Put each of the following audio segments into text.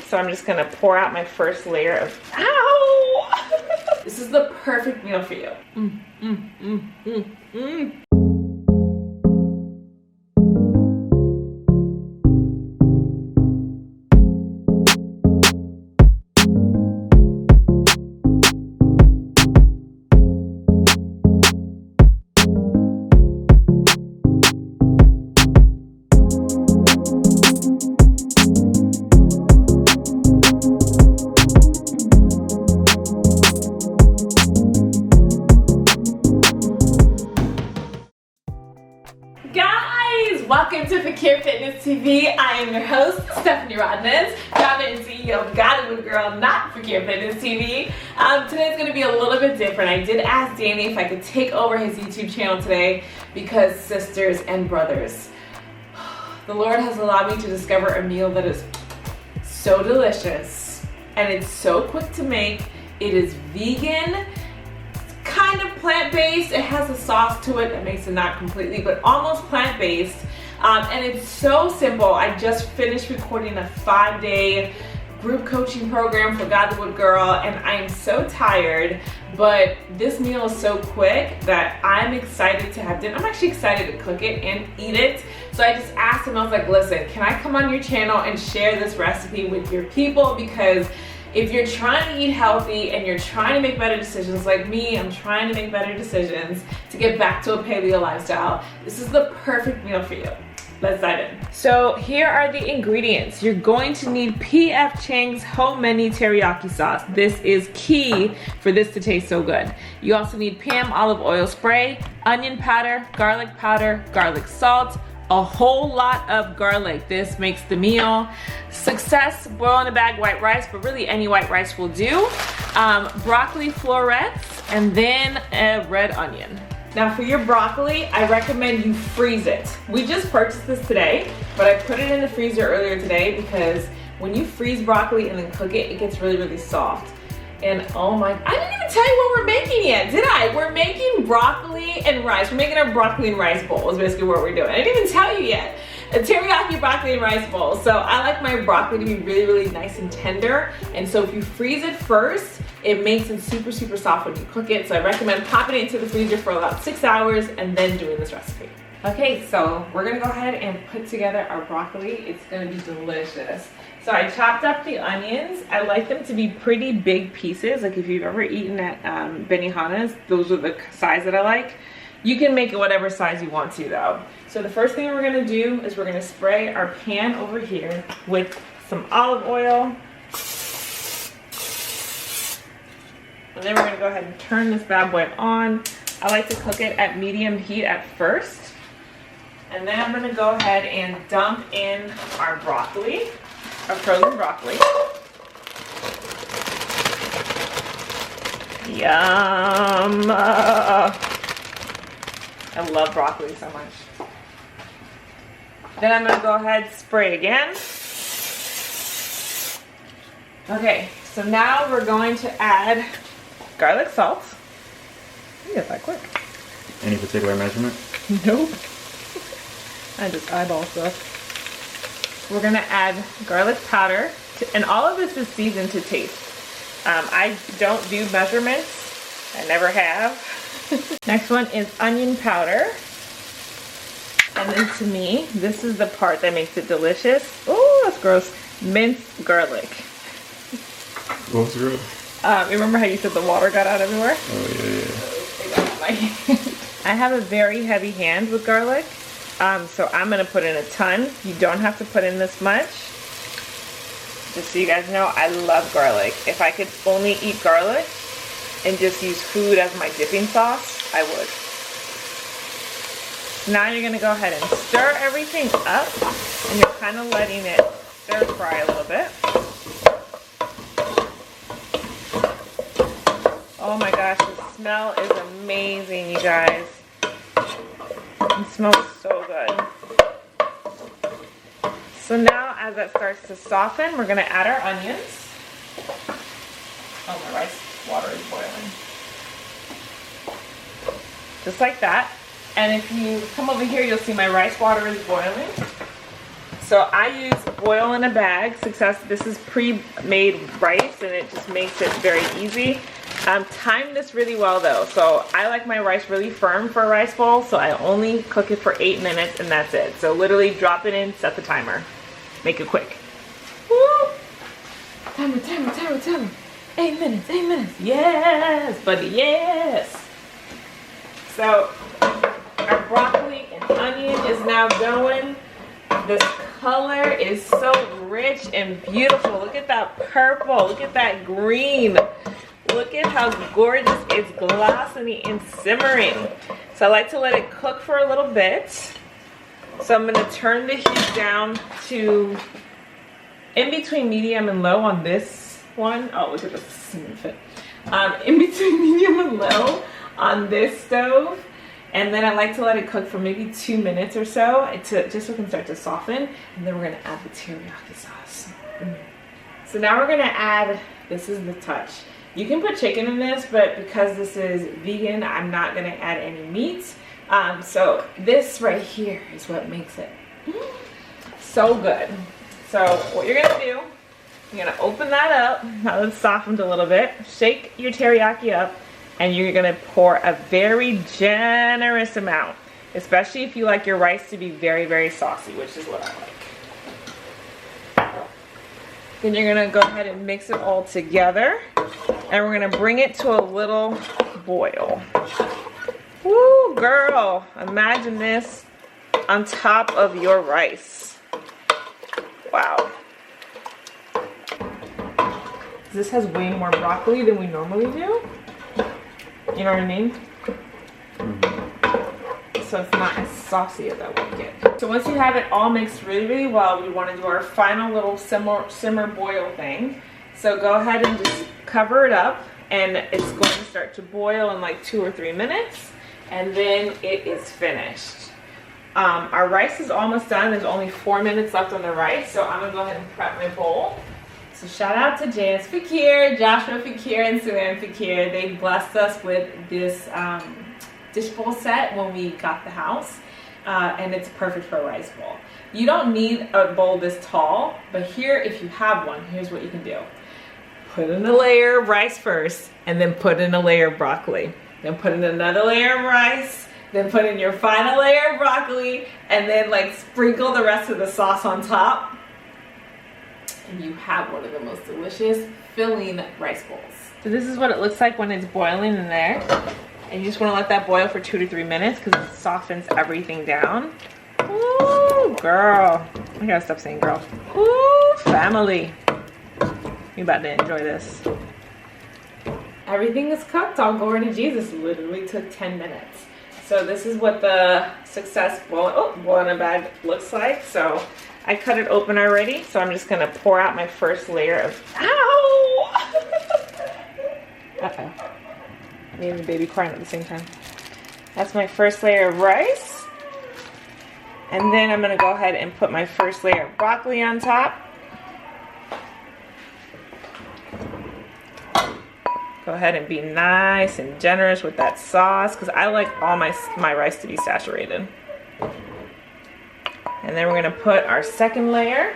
so I'm just gonna pour out my first layer of, ow! This is the perfect meal for you. Welcome to Fequiere Fitness TV. I am your host, Stephanie Rodness, founder and CEO of God Girl, not Fequiere Fitness TV. Today's going to be a little bit different. I did ask Danny if I could take over his YouTube channel today because sisters and brothers, the Lord has allowed me to discover a meal that is so delicious and it's so quick to make. It is vegan, kind of plant-based. It has a sauce to it that makes it not completely, but almost plant-based. And it's so simple. I just finished recording a 5-day group coaching program for God Girl, and I am so tired, but this meal is so quick that I'm excited to have dinner. I'm actually excited to cook it and eat it. So I just asked him, I was like, listen, can I come on your channel and share this recipe with your people? Because if you're trying to eat healthy and you're trying to make better decisions like me, I'm trying to make better decisions to get back to a paleo lifestyle, this is the perfect meal for you. Let's dive in. So here are the ingredients. You're going to need P.F. Chang's homemade teriyaki sauce. This is key for this to taste so good. You also need Pam olive oil spray, onion powder, garlic salt, a whole lot of garlic. This makes the meal success. Boil in a bag white rice, but really any white rice will do. Broccoli florets, and then a red onion. Now for your broccoli, I recommend you freeze it. We just purchased this today, but I put it in the freezer earlier today because when you freeze broccoli and then cook it, it gets really, really soft. And oh my, I didn't even tell you what we're making yet, did I? We're making broccoli and rice. We're making our broccoli and rice bowl is basically what we're doing. I didn't even tell you yet. A teriyaki broccoli and rice bowl. So I like my broccoli to be really, really nice and tender. And so if you freeze it first, it makes it super, super soft when you cook it. So I recommend popping it into the freezer for about 6 hours and then doing this recipe. Okay, so we're gonna go ahead and put together our broccoli. It's gonna be delicious. So I chopped up the onions. I like them to be pretty big pieces. Like if you've ever eaten at Benihana's, those are the size that I like. You can make it whatever size you want to though. So the first thing we're gonna do is we're gonna spray our pan over here with some olive oil. And then we're gonna go ahead and turn this bad boy on. I like to cook it at medium heat at first. And then I'm gonna go ahead and dump in our broccoli, our frozen broccoli. Yum! I love broccoli so much. Then I'm gonna go ahead, spray again. Okay, so now we're going to add garlic salt. You get that quick. Any particular measurement? Nope. I just eyeball stuff. We're gonna add garlic powder, and all of this is seasoned to taste. I don't do measurements. I never have. Next one is onion powder. And then to me, this is the part that makes it delicious. Oh, that's gross. Minced garlic. What was gross? Remember how you said the water got out everywhere? Oh yeah. I have a very heavy hand with garlic. So I'm gonna put in a ton. You don't have to put in this much. Just so you guys know, I love garlic. If I could only eat garlic and just use food as my dipping sauce, I would. Now you're gonna go ahead and stir everything up, and you're kind of letting it stir fry a little bit. Oh my gosh, the smell is amazing, you guys. It smells so good. So now as that starts to soften, we're gonna add our onions. Oh, my rice water is boiling. Just like that. And if you come over here, you'll see my rice water is boiling. So I use boil in a bag. Success. This is pre-made rice, and it just makes it very easy. Time this really well though. So I like my rice really firm for a rice bowl, so I only cook it for 8 minutes and that's it. So literally drop it in, set the timer. Make it quick. Woo! Timer. 8 minutes, 8 minutes. Yes, buddy, yes. So our broccoli and onion is now going. This color is so rich and beautiful. Look at that purple. Look at that green. Look at how gorgeous it's glossy and simmering. So I like to let it cook for a little bit. So I'm going to turn the heat down to in between medium and low on this one. Oh, look at this. In between medium and low on this stove. And then I like to let it cook for maybe 2 minutes or so, just so it can start to soften. And then we're gonna add the teriyaki sauce. So now we're gonna add, this is the touch. You can put chicken in this, but because this is vegan, I'm not gonna add any meat. So this right here is what makes it so good. So what you're gonna do, you're gonna open that up, now that it's softened a little bit, shake your teriyaki up, and you're gonna pour a very generous amount, especially if you like your rice to be very, very saucy, which is what I like. Then you're gonna go ahead and mix it all together, and we're gonna bring it to a little boil. Woo, girl, imagine this on top of your rice. Wow. This has way more broccoli than we normally do. You know what I mean? So it's not as saucy as I would get. So once you have it all mixed really, really well, we want to do our final little simmer boil thing. So go ahead and just cover it up, and it's going to start to boil in like 2 or 3 minutes, and then it is finished. Our rice is almost done. There's only 4 minutes left on the rice, so I'm gonna go ahead and prep my bowl. So shout out to Janice Fequiere, Joshua Fequiere, and Suanne Fequiere. They blessed us with this dish bowl set when we got the house, and it's perfect for a rice bowl. You don't need a bowl this tall, but here, if you have one, here's what you can do. Put in a layer of rice first, and then put in a layer of broccoli. Then put in another layer of rice, then put in your final layer of broccoli, and then like sprinkle the rest of the sauce on top. And you have one of the most delicious filling rice bowls. So this is what it looks like when it's boiling in there. And you just want to let that boil for 2 to 3 minutes because it softens everything down. Ooh, girl. I gotta stop saying girl. Ooh, family. You about to enjoy this. Everything is cooked. All glory to Jesus. Literally took 10 minutes. So this is what the success boil in a bag looks like. So I cut it open already, so I'm just gonna pour out my first layer of, ow! Uh-oh. Me and the baby crying at the same time. That's my first layer of rice. And then I'm gonna go ahead and put my first layer of broccoli on top. Go ahead and be nice and generous with that sauce, because I like all my rice to be saturated. And then we're going to put our second layer.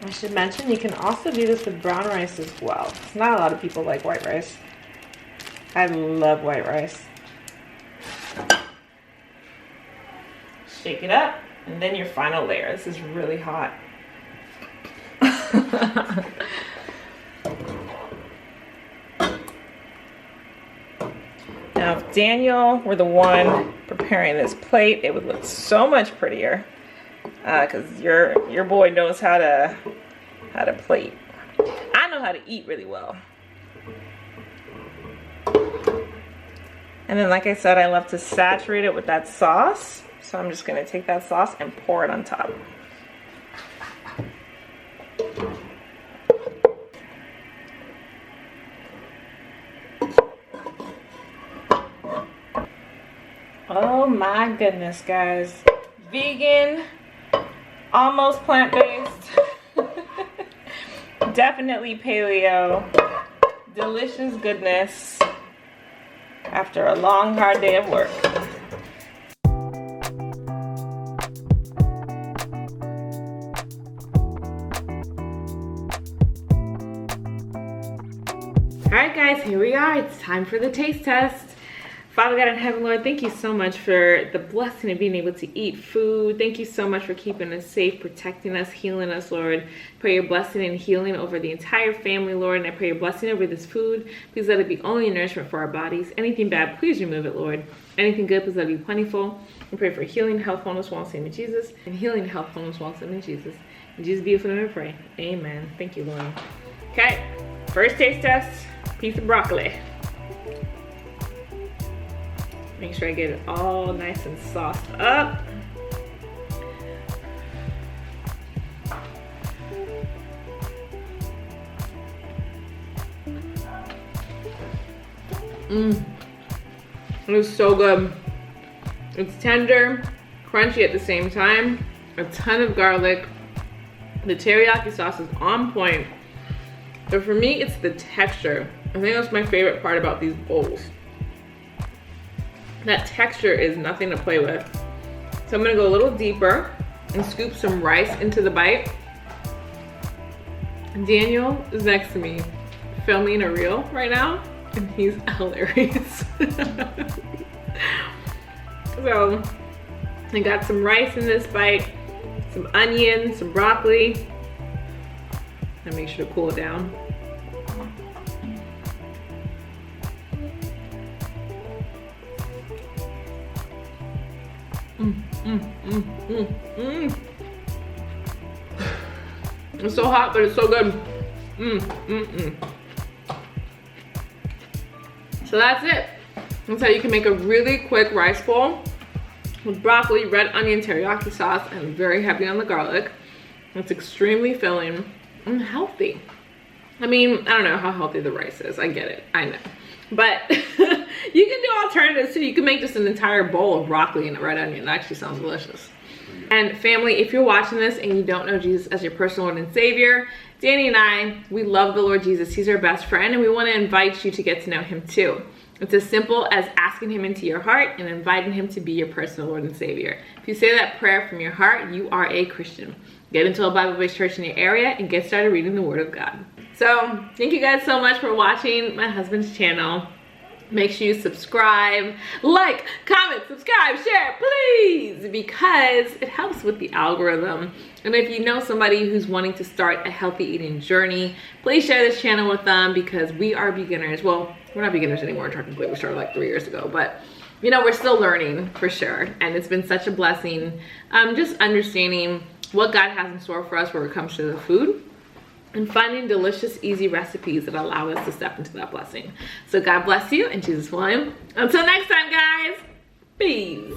I should mention you can also do this with brown rice as well. Not a lot of people like white rice. I love white rice. Shake it up, and then your final layer. This is really hot. Now, if Daniel were the one preparing this plate, it would look so much prettier, because your boy knows how to plate. I know how to eat really well. And then, like I said, I love to saturate it with that sauce. So I'm just going to take that sauce and pour it on top. Oh my goodness, guys. Vegan, almost plant-based. Definitely paleo. Delicious goodness after a long, hard day of work. Alright guys, here we are. It's time for the taste test. Father God in heaven, Lord, thank you so much for the blessing of being able to eat food. Thank you so much for keeping us safe, protecting us, healing us, Lord. Pray your blessing and healing over the entire family, Lord. And I pray your blessing over this food. Please let it be only nourishment for our bodies. Anything bad, please remove it, Lord. Anything good, please let it be plentiful. I pray for healing, health, wellness, wellness, name of Jesus. And healing, health, wellness, wellness, name of Jesus. In Jesus' beautiful name we pray. Amen. Thank you, Lord. Okay, first taste test. Piece of broccoli. Make sure I get it all nice and sauced up. It is so good. It's tender, crunchy at the same time. A ton of garlic. The teriyaki sauce is on point. But for me, it's the texture. I think that's my favorite part about these bowls. That texture is nothing to play with. So I'm gonna go a little deeper and scoop some rice into the bite. Daniel is next to me filming a reel right now, and he's hilarious. So I got some rice in this bite, some onion, some broccoli. I make sure to cool it down. It's so hot, but it's so good. So that's it. That's how you can make a really quick rice bowl with broccoli, red onion, teriyaki sauce, and very heavy on the garlic. It's extremely filling and healthy. I mean, I don't know how healthy the rice is. I get it, I know. But you can do alternatives too. You can make just an entire bowl of broccoli and a red onion. It actually sounds delicious. And family, if you're watching this and you don't know Jesus as your personal Lord and Savior, Danny and I, we love the Lord Jesus. He's our best friend, and we want to invite you to get to know him too. It's as simple as asking him into your heart and inviting him to be your personal Lord and Savior. If you say that prayer from your heart, you are a Christian. Get into a Bible-based church in your area and get started reading the Word of God. So thank you guys so much for watching my husband's channel. Make sure you subscribe, like, comment, subscribe, share, please, because it helps with the algorithm. And if you know somebody who's wanting to start a healthy eating journey, please share this channel with them, because we are beginners. Well, we're not beginners anymore, technically. We started like 3 years ago, but you know, we're still learning for sure. And it's been such a blessing, just understanding what God has in store for us when it comes to the food, and finding delicious, easy recipes that allow us to step into that blessing. So God bless you in Jesus' name. Until next time, guys. Peace.